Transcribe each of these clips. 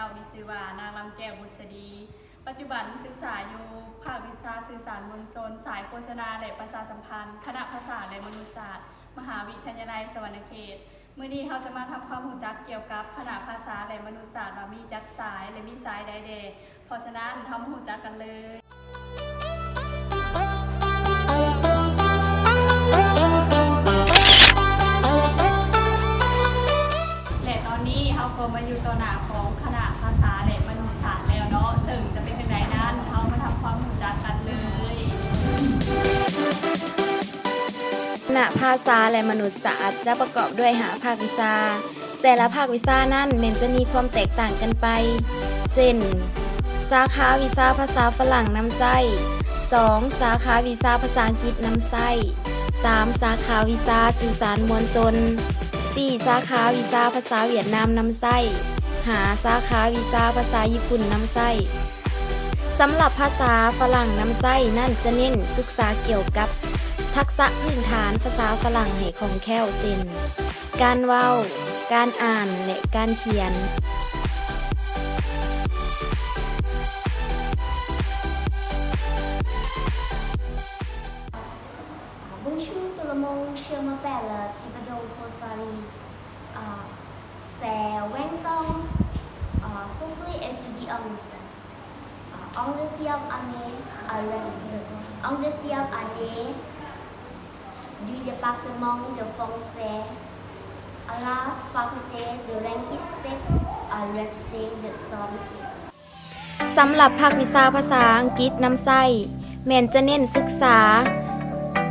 จ้ามีชื่อว่านางลำแก้วบุษดีปัจจุบันศึกษาอยู่ภาควิชาสื่อสารมวลชนสายโฆษณาและประชาสัมพันธ์คณะภาษาและมนุษยศาสตร์มหาวิทยาลัยสวรรณเขตมื้อนี้เราจะมาทำความรู้จักเกี่ยวกับคณะภาษาและมนุษยศาสตร์ว่ามีจักสายและมีสายใดๆเพราะฉะนั้นทำรู้จักกันเลยและตอนนี้เราก็มาอยู่ต่อหน้าของคณะภาษาและมนุษยศาสตร์แล้วเนาะซึ่งจะเป็นจังไดนั้นเรามาทำความรู้จักกันเลยคณะภาษาและมนุษยศาสตร์จะประกอบด้วย5ภาควิชาแต่ละภาควิชานั้นมันจะมีความแตกต่างกันไปเช่นสาขาวิชาภาษาฝรั่งนำไส้2สาขาวิชาภาษาอังกฤษนำไส้3สาขาวิชาสื่อสารมวลชน4สาขาวิชาภาษาเวียดนามนำไส้5สาขาวิชาภาษาญี่ปุ่นนำไส้สำหรับภาษาฝรั่งนำไส้นั่นจะเน้นศึกษาเกี่ยวกับทักษะพื้นฐานภาษาฝรั่งให้คล่องแคล่วเช่นการเว้าการอ่านและการเขียนBonjour tout le monde, je m'appelle Thibaudot Kosari. C'est 20 ans. Je suis étudiante en deuxième année du département de français à la faculté de linguistique à l'université de Sorokit. สำหรับภาควิชาภาษาอังกฤษนำไส้แม่นจะเน้นศึกษา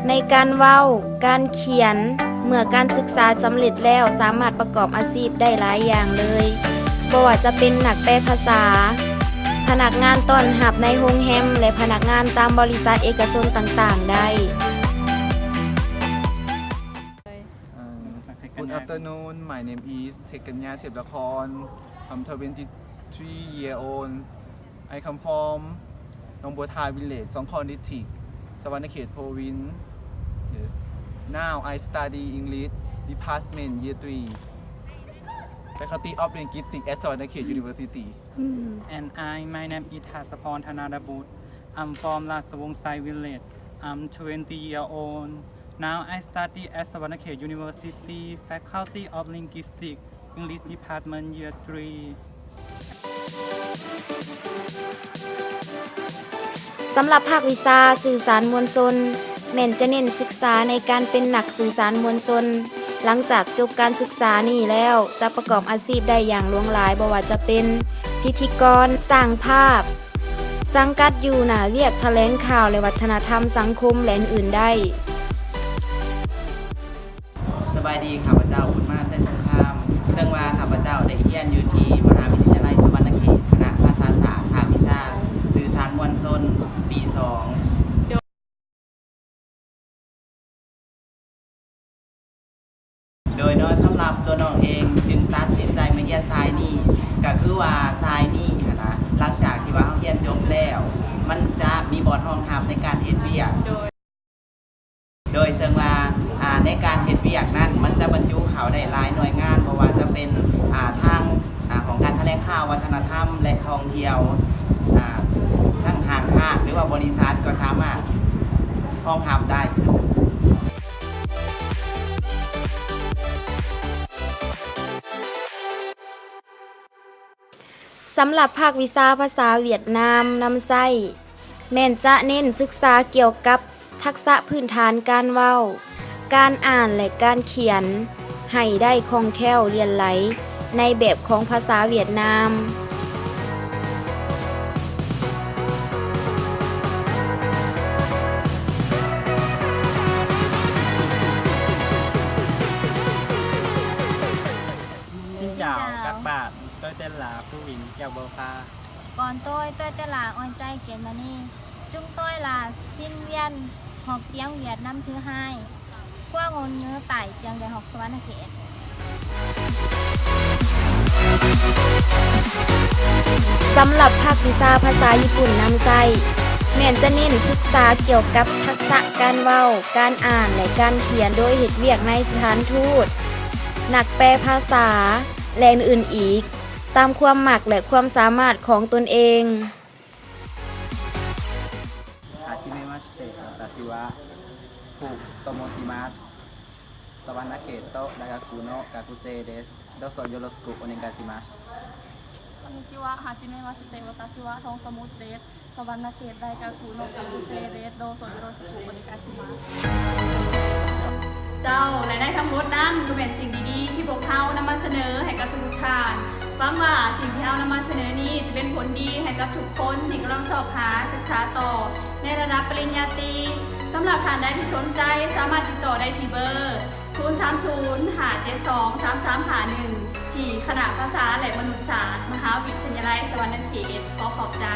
ในการเว้าการเขียนเมื่อการศึกษาสำเร็จแล้วสามารถประกอบอาชีพได้หลายอย่างเลยบ่ว่าจะเป็นนักแปลภาษาพนักงานต้อนรับในโรงแรมและพนักงานตามบริษัทเอกชนต่างๆได้ Good afternoon. My name is Tekanya Sepdakon. I'm 23 years old. I come from Nong Bua Thai village, Songkhon district, Savanakhet province. Yes. Now I study English department year 3. Faculty of Linguistics at Savanakhet University. And my name is Hasapon Thanadabut. I'm from Lasawungsai village. I'm 20 years old. Now I study at Savanakhet University, Faculty of Linguistics, English Department Year 3. สำหรับภาควิชาสื่อสารมวลชนแม่นจะเน้นศึกษาในการเป็นนักสื่อสารมวลชนหลังจากจบการศึกษานี่แล้วจะประกอบอาชีพได้อย่างหลวงหลายบ่ว่าจะเป็นพิธีกรสร้างภาพสังกัดอยู่หน้าเวียกแถลงข่าวและวัฒนธรรมสังคมและอื่นๆได้สบายดีข้าพเจ้าบุญมาใส่สงครามซึ่งว่าข้าพเจ้าได้เรียนอยู่ที่มหาวิทยาลัยสวรรณเขตคณะภาษาศาสตร์ภาควิชาสื่อสารมวลชนปี 2โดยสำหรับตัวน้องเองจึงตัดสินใจมาเรียนสายนี้ก็คือว่าสายนี้นะหลังจากที่ว่าเรียนจบแล้วมันจะมีบทห้องทับในการเฮ็ดเวียกโดยซึ่งว่าในการเฮ็ดเวียกนั้นมันจะบรรจุเขาได้หลายหน่วยงานเพราะว่าจะเป็นทางของการแถลงข่าววัฒนธรรมและท่องเที่ยวทั้งทางภาคหรือว่าบริษัทก็สามารถห้องทับได้สำหรับภาควิชาภาษาเวียดนามนำไส้แม่นจะเน้นศึกษาเกี่ยวกับทักษะพื้นฐานการเว้าการอ่านและการเขียนให้ได้คล่องแคล่วเรียนไหลในแบบของภาษาเวียดนามXin chào các bạn, tôi tên là Phú Bình Kèo Bờ Pha. Còn tôi tên là Oanh Chay Kiệt Mani. Chúng tôi là sinh viên học tiếng Việt năm thứ 2 khoa ngôn ngữ tại trường Đại học Savanakhet. สำหรับภาควิชาภาษาญี่ปุ่นนำไส้แม่นจะเน้นศึกษาเกี่ยวกับทักษะการเว้าการอ่านและการเขียนโดยเฮ็ดเวียกในสถานทูตนักแปลภาษาและอื่นๆอีก ตามความหมักและความสามารถของตนเอง はじめまして私はフトモシマスสวรรณเขตโตะ大学の学生ですどうぞよろしくお願いしますこんにちは、はじめまして、私はทองสมุทรเดชสวรรณเขตไดกาคูโนกัมพูเซเดสโดโซโยโรสกุโอนิกาซิมัสเจ้าและได้ทั้งหมดนั้นก็เป็นสิ่งดีๆที่พวกเขานำมาเสนอให้กับทุกท่านหวังว่าสิ่งที่เรานำมาเสนอนี้จะเป็นผลดีให้กับทุกคนที่กำลังสอบหาศึกษาต่อในระดับปริญญาตรีสำหรับท่านใดที่สนใจสามารถติดต่อได้ที่เบอร์ 030-572-3351 ที่คณะภาษาและมนุษยศาสตร์มหาวิทยาลัยสวรรณเขตขอขอบใจ